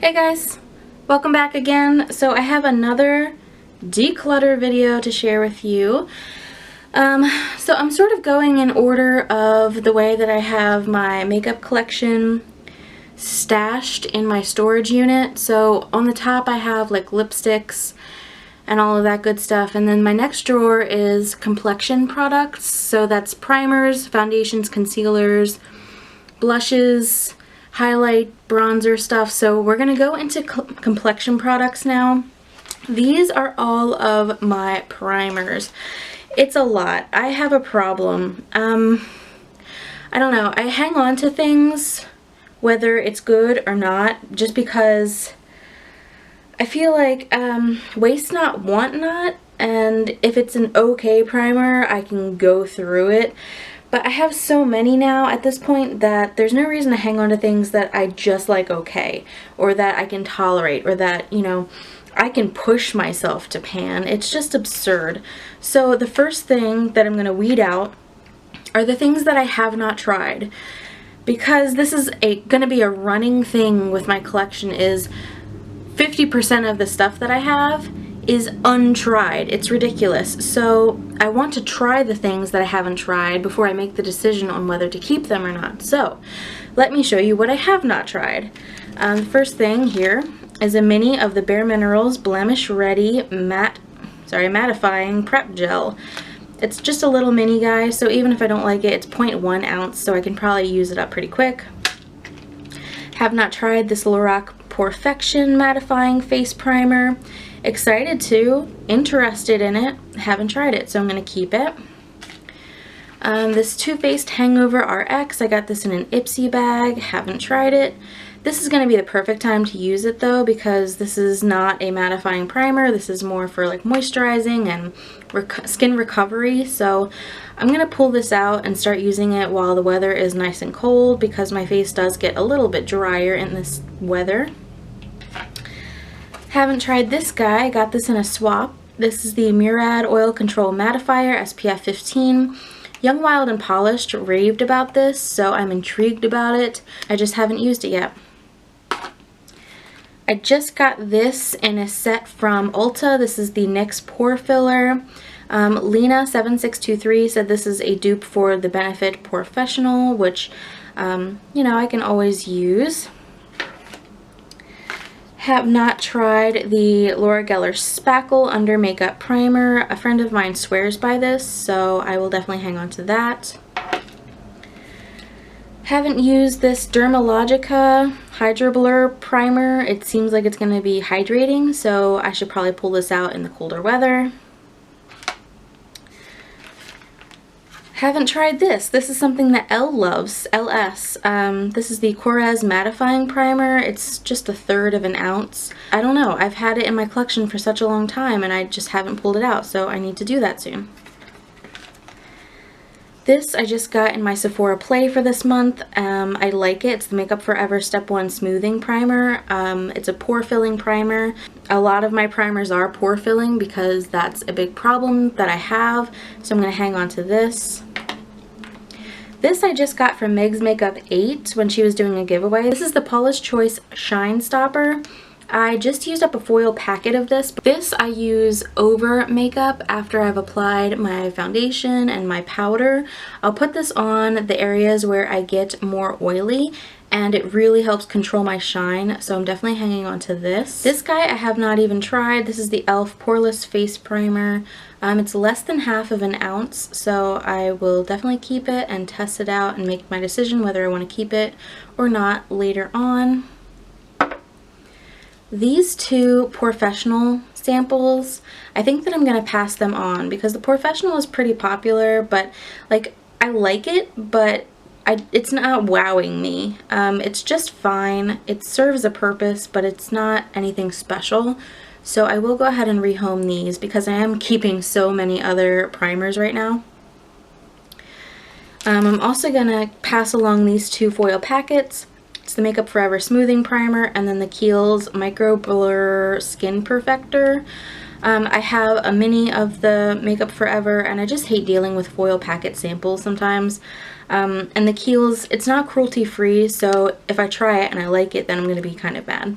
Hey guys, welcome back again. So I have another declutter video to share with you. So I'm sort of going in order of the way that I have my makeup collection stashed in my storage unit. So on the top I have like lipsticks and all of that good stuff, and then my next drawer is Complexion products. So that's primers, foundations, concealers, blushes, highlight, bronzer stuff. So we're gonna go into Complexion products now. These are all of my primers. It's a lot. I have a problem. I don't know. I hang on to things whether it's good or not just because I feel like waste not, want not, and if it's an okay primer, I can go through it. But I have so many now at this point that there's no reason to hang on to things that I just like okay, or that I can tolerate, or that, you know, I can push myself to pan. It's just absurd. So the first thing that I'm going to weed out are the things that I have not tried. Because this is going to be a running thing with my collection, is 50% of the stuff that I have is untried. It's ridiculous. So I want to try the things that I haven't tried before I make the decision on whether to keep them or not. So let me show you what I have not tried. The first thing here is a mini of the Bare Minerals Blemish Ready mattifying prep gel. It's just a little mini guy, so even if I don't like it, it's 0.1 ounce, so I can probably use it up pretty quick. Have not tried this Lorac Perfection mattifying face primer. Excited to, interested in it, haven't tried it, so I'm going to keep it. This Too Faced Hangover RX, I got this in an Ipsy bag, haven't tried it. This is going to be the perfect time to use it though, because this is not a mattifying primer. This is more for like moisturizing and skin recovery. So I'm going to pull this out and start using it while the weather is nice and cold, because my face does get a little bit drier in this weather. Haven't tried this guy. I got this in a swap. This is the Murad Oil Control Mattifier SPF 15. Young, Wild, and Polished raved about this, so I'm intrigued about it. I just haven't used it yet. I just got this in a set from Ulta. This is the NYX Pore Filler. Lena7623 said this is a dupe for the Benefit Professional, which, you know, I can always use. Have not tried the Laura Geller Spackle Under Makeup Primer. A friend of mine swears by this, so I will definitely hang on to that. Haven't used this Dermalogica Hydro Blur Primer. It seems like it's going to be hydrating, so I should probably pull this out in the colder weather. Haven't tried this. This is something that Elle loves, LS. This is the Korres Mattifying Primer. It's just 1/3 of an ounce. I don't know. I've had it in my collection for such a long time and I just haven't pulled it out, so I need to do that soon. This I just got in my Sephora Play for this month. I like it. It's the Makeup Forever Step 1 Smoothing Primer. It's a pore filling primer. A lot of my primers are pore filling because that's a big problem that I have, so I'm going to hang on to this. This I just got from Meg's Makeup 8 when she was doing a giveaway. This is the Paula's Choice Shine Stopper. I just used up a foil packet of this. This I use over makeup after I've applied my foundation and my powder. I'll put this on the areas where I get more oily, and it really helps control my shine, so I'm definitely hanging on to this. This guy I have not even tried. This is the e.l.f. Poreless Face Primer. It's less than 1/2 of an ounce, so I will definitely keep it and test it out and make my decision whether I want to keep it or not later on. These two Professional samples, I think that I'm going to pass them on because the Professional is pretty popular, but like I like it, but it's not wowing me. It's just fine. It serves a purpose, but it's not anything special. So I will go ahead and rehome these because I am keeping so many other primers right now. I'm also going to pass along these two foil packets. It's the Makeup Forever Smoothing Primer and then the Kiehl's Micro Blur Skin Perfector. I have a mini of the Makeup Forever and I just hate dealing with foil packet samples sometimes. And the Kiehl's, it's not cruelty free, so if I try it and I like it, then I'm going to be kind of mad.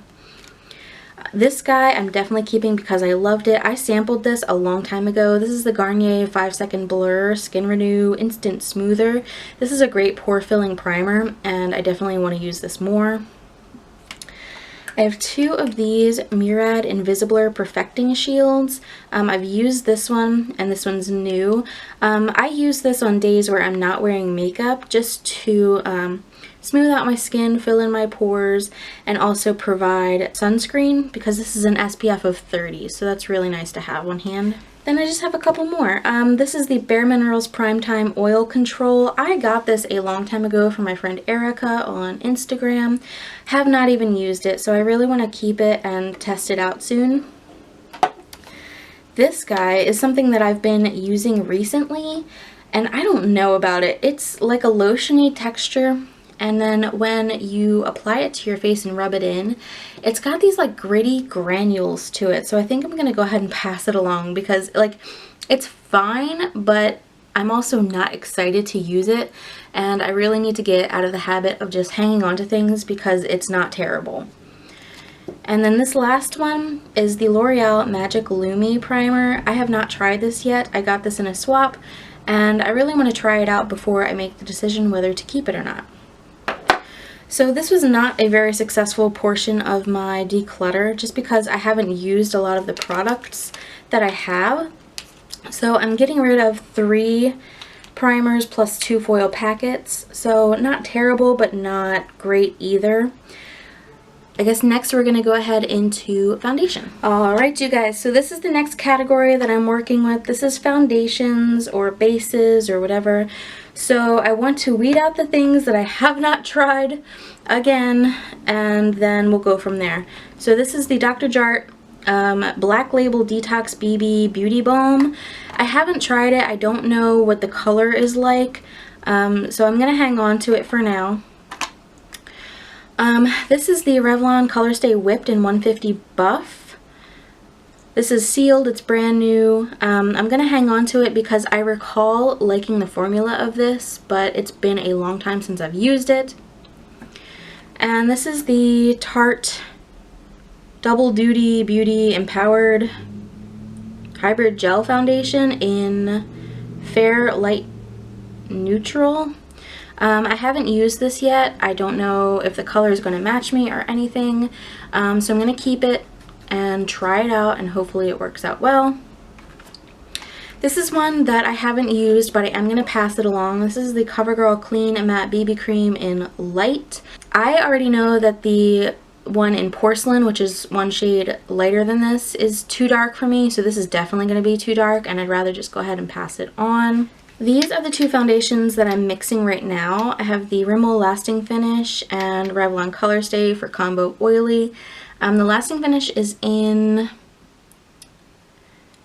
This guy I'm definitely keeping because I loved it. I sampled this a long time ago. This is the Garnier 5-Second Blur Skin Renew Instant Smoother. This is a great pore filling primer, and I definitely want to use this more. I have 2 of these Murad Invisibler Perfecting Shields. I've used this one, and this one's new. I use this on days where I'm not wearing makeup just to smooth out my skin, fill in my pores, and also provide sunscreen because this is an SPF of 30, so that's really nice to have on hand. Then I just have a couple more. This is the Bare Minerals Primetime Oil Control. I got this a long time ago from my friend Erica on Instagram. Have not even used it, so I really want to keep it and test it out soon. This guy is something that I've been using recently, and I don't know about it. It's like a lotiony texture, and then when you apply it to your face and rub it in, it's got these like gritty granules to it. So I think I'm gonna go ahead and pass it along because like it's fine, but I'm also not excited to use it, and I really need to get out of the habit of just hanging on to things because it's not terrible. And then this last one is the L'Oreal Magic Lumi Primer. I have not tried this yet. I got this in a swap, and I really want to try it out before I make the decision whether to keep it or not. So this was not a very successful portion of my declutter just because I haven't used a lot of the products that I have. So I'm getting rid of 3 primers plus 2 foil packets. So not terrible, but not great either. I guess next we're going to go ahead into foundation. Alright you guys, so this is the next category that I'm working with. This is foundations or bases or whatever. So I want to weed out the things that I have not tried again, and then we'll go from there. So this is the Dr. Jart Black Label Detox BB Beauty Balm. I haven't tried it. I don't know what the color is like, so I'm going to hang on to it for now. This is the Revlon Color Stay Whipped in 150 Buff. This is sealed, it's brand new. I'm going to hang on to it because I recall liking the formula of this, but it's been a long time since I've used it. And this is the Tarte Double Duty Beauty Empowered Hybrid Gel Foundation in Fair Light Neutral. I haven't used this yet. I don't know if the color is going to match me or anything, so I'm going to keep it and try it out, and hopefully it works out well. This is one that I haven't used, but I am going to pass it along. This is the CoverGirl Clean Matte BB Cream in Light. I already know that the one in Porcelain, which is one shade lighter than this, is too dark for me, so this is definitely going to be too dark, and I'd rather just go ahead and pass it on. These are the 2 foundations that I'm mixing right now. I have the Rimmel Lasting Finish and Revlon Color Stay for Combo Oily. The Lasting Finish is in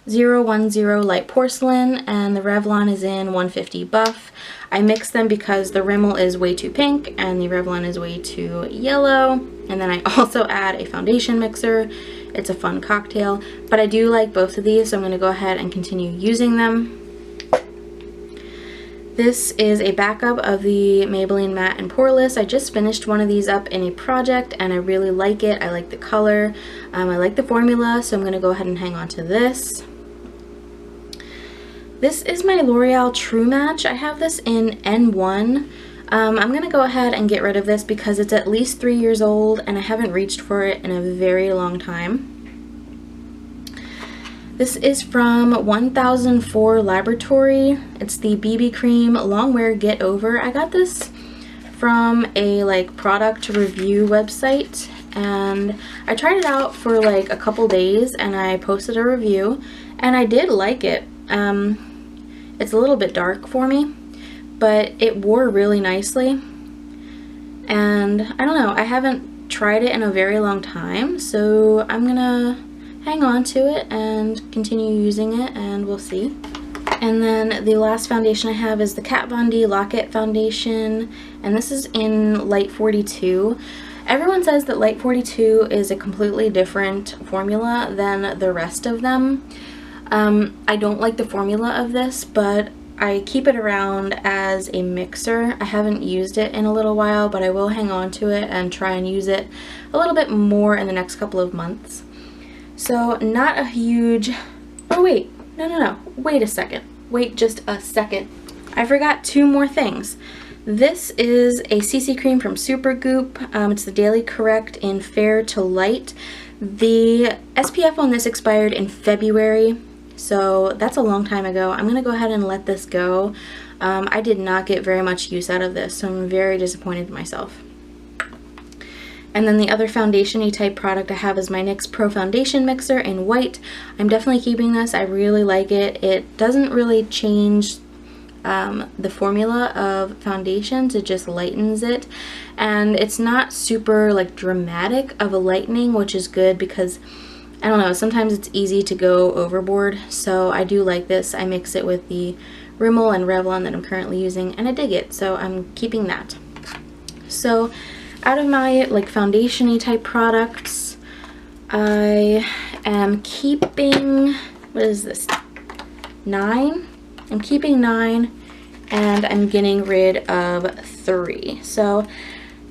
010 Light Porcelain, and the Revlon is in 150 Buff. I mix them because the Rimmel is way too pink and the Revlon is way too yellow. And then I also add a foundation mixer. It's a fun cocktail, but I do like both of these, so I'm going to go ahead and continue using them. This is a backup of the Maybelline Matte and Poreless. I just finished one of these up in a project and I really like it. I like the color. I like the formula, so I'm going to go ahead and hang on to this. This is my L'Oreal True Match. I have this in N1. I'm going to go ahead and get rid of this because it's at least 3 years old and I haven't reached for it in a very long time. This is from 1004 Laboratory. It's the BB Cream Long Wear Get Over. I got this from a like product review website, and I tried it out for like a couple days and I posted a review and I did like it. It's a little bit dark for me, but it wore really nicely, and I don't know, I haven't tried it in a very long time, so I'm gonna hang on to it and continue using it, and we'll see. And then the last foundation I have is the Kat Von D Lock-It Foundation, and this is in Light 42. Everyone says that Light 42 is a completely different formula than the rest of them. I don't like the formula of this, but I keep it around as a mixer. I haven't used it in a little while, but I will hang on to it and try and use it a little bit more in the next couple of months. So not a huge, oh wait, no, wait a second. Wait just a second. I forgot two more things. This is a CC cream from Supergoop. It's the Daily Correct in Fair to Light. The SPF on this expired in February, so that's a long time ago. I'm gonna go ahead and let this go. I did not get very much use out of this, so I'm very disappointed in myself. And then the other foundation-y type product I have is my NYX Pro Foundation Mixer in white. I'm definitely keeping this. I really like it. It doesn't really change the formula of foundations. It just lightens it. And it's not super like dramatic of a lightening, which is good because, I don't know, sometimes it's easy to go overboard. So I do like this. I mix it with the Rimmel and Revlon that I'm currently using, and I dig it. So I'm keeping that. So out of my like foundation-y type products, I am keeping, what is this, 9? I'm keeping 9 and I'm getting rid of 3. So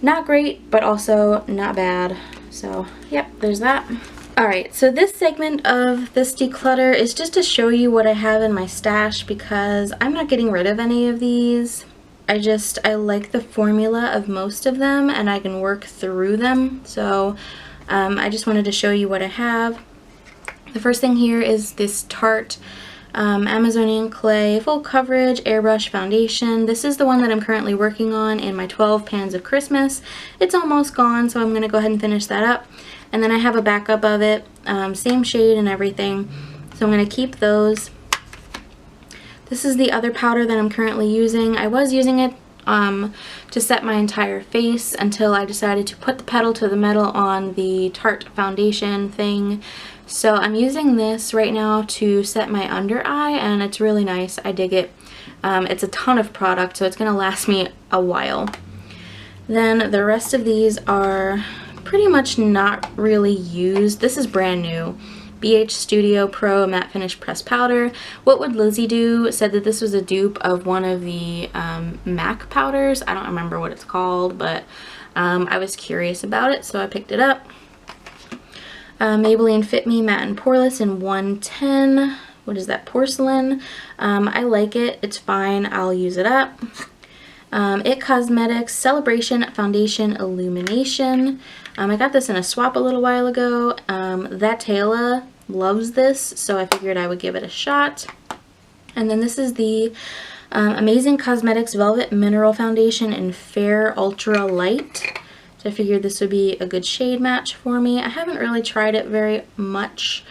not great, but also not bad. So yep, there's that. Alright, so this segment of this declutter is just to show you what I have in my stash because I'm not getting rid of any of these. I like the formula of most of them and I can work through them. So I just wanted to show you what I have. The first thing here is this Tarte Amazonian Clay Full Coverage Airbrush Foundation. This is the one that I'm currently working on in my 12 Pans of Christmas. It's almost gone, so I'm going to go ahead and finish that up. And then I have a backup of it, same shade and everything. So I'm going to keep those. This is the other powder that I'm currently using. I was using it to set my entire face until I decided to put the pedal to the metal on the Tarte foundation thing. So I'm using this right now to set my under eye, and it's really nice. I dig it. It's a ton of product, so it's going to last me a while. Then the rest of these are pretty much not really used. This is brand new. BH Studio Pro Matte Finish Pressed Powder. What Would Lizzie Do said that this was a dupe of one of the MAC powders. I don't remember what it's called, but I was curious about it, so I picked it up. Maybelline Fit Me Matte and Poreless in 110. What is that? Porcelain. I like it. It's fine. I'll use it up. It Cosmetics Celebration Foundation Illumination. I got this in a swap a little while ago. That Taylor loves this, so I figured I would give it a shot. And then this is the Amazing Cosmetics Velvet Mineral Foundation in Fair Ultra Light. So I figured this would be a good shade match for me. I haven't really tried it very much,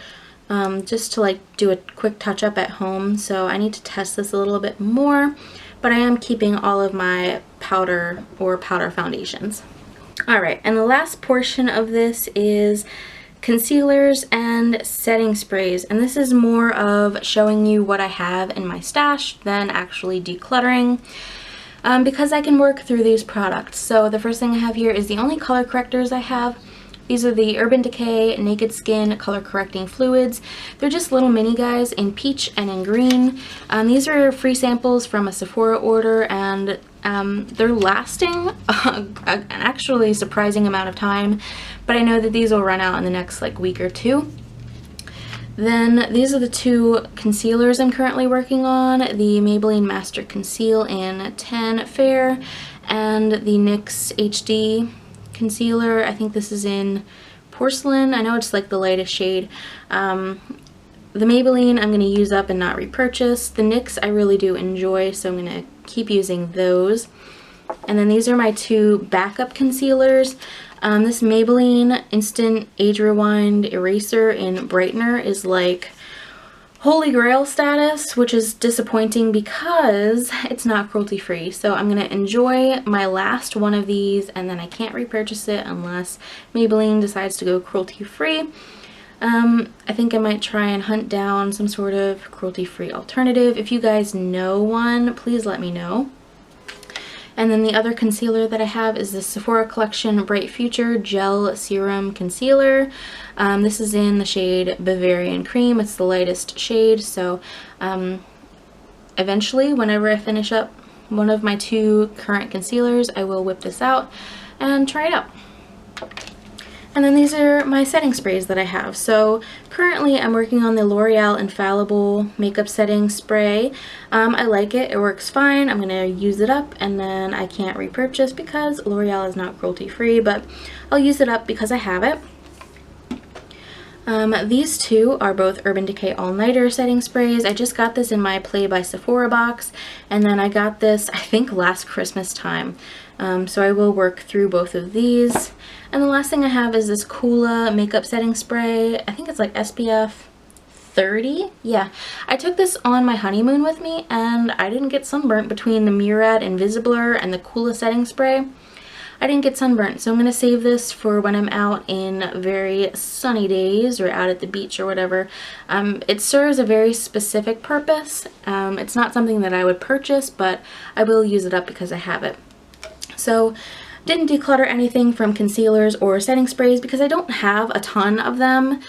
just to like do a quick touch up at home, so I need to test this a little bit more. But I am keeping all of my powder or powder foundations. Alright, and the last portion of this is concealers and setting sprays. And this is more of showing you what I have in my stash than actually decluttering. Because I can work through these products. So the first thing I have here is the only color correctors I have. These are the Urban Decay Naked Skin Color Correcting Fluids. They're just little mini guys in peach and in green. These are free samples from a Sephora order, and they're lasting an actually surprising amount of time, but I know that these will run out in the next like week or two. Then these are the two concealers I'm currently working on, the Maybelline Master Conceal in 10 Fair and the NYX HD concealer. I think this is in Porcelain. I know it's like the lightest shade. The Maybelline I'm going to use up and not repurchase. The NYX I really do enjoy, so I'm going to keep using those. And then these are my two backup concealers. This Maybelline Instant Age Rewind Eraser in Brightener is like holy grail status, which is disappointing because it's not cruelty free. So I'm going to enjoy my last one of these, and then I can't repurchase it unless Maybelline decides to go cruelty free. I think I might try and hunt down some sort of cruelty free alternative. If you guys know one, please let me know. And then the other concealer that I have is the Sephora Collection Bright Future Gel Serum Concealer. This is in the shade Bavarian Cream. It's the lightest shade, so eventually, whenever I finish up one of my two current concealers, I will whip this out and try it out. And then these are my setting sprays that I have. So currently I'm working on the L'Oreal Infallible Makeup Setting Spray. I like it. It works fine. I'm going to use it up and then I can't repurchase because L'Oreal is not cruelty free, but I'll use it up because I have it. These two are both Urban Decay All Nighter setting sprays. I just got this in my Play by Sephora box, and then I got this I think last Christmas time. So I will work through both of these. And the last thing I have is this Coola makeup setting spray. I think it's like SPF 30. Yeah, I took this on my honeymoon with me and I didn't get sunburnt between the Murad Invisiblur and the Coola setting spray. I didn't get sunburnt, so I'm going to save this for when I'm out in very sunny days or out at the beach or whatever. It serves a very specific purpose. It's not something that I would purchase, but I will use it up because I have it. So didn't declutter anything from concealers or setting sprays because I don't have a ton of them.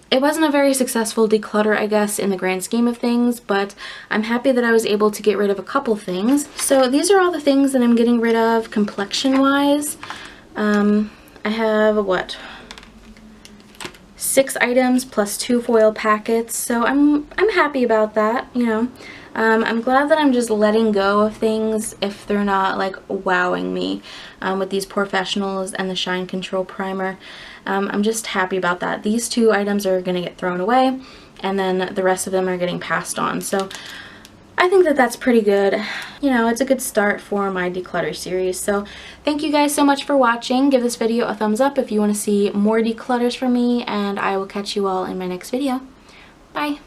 It wasn't a very successful declutter, I guess, in the grand scheme of things, but I'm happy that I was able to get rid of a couple things. So these are all the things that I'm getting rid of complexion-wise. I have, what, 6 items plus 2 foil packets, so I'm happy about that, you know. I'm glad that I'm just letting go of things if they're not like wowing me with these Professionals and the Shine Control Primer. I'm just happy about that. These 2 items are going to get thrown away and then the rest of them are getting passed on. So I think that that's pretty good. You know, it's a good start for my declutter series. So thank you guys so much for watching. Give this video a thumbs up if you want to see more declutters from me, and I will catch you all in my next video. Bye!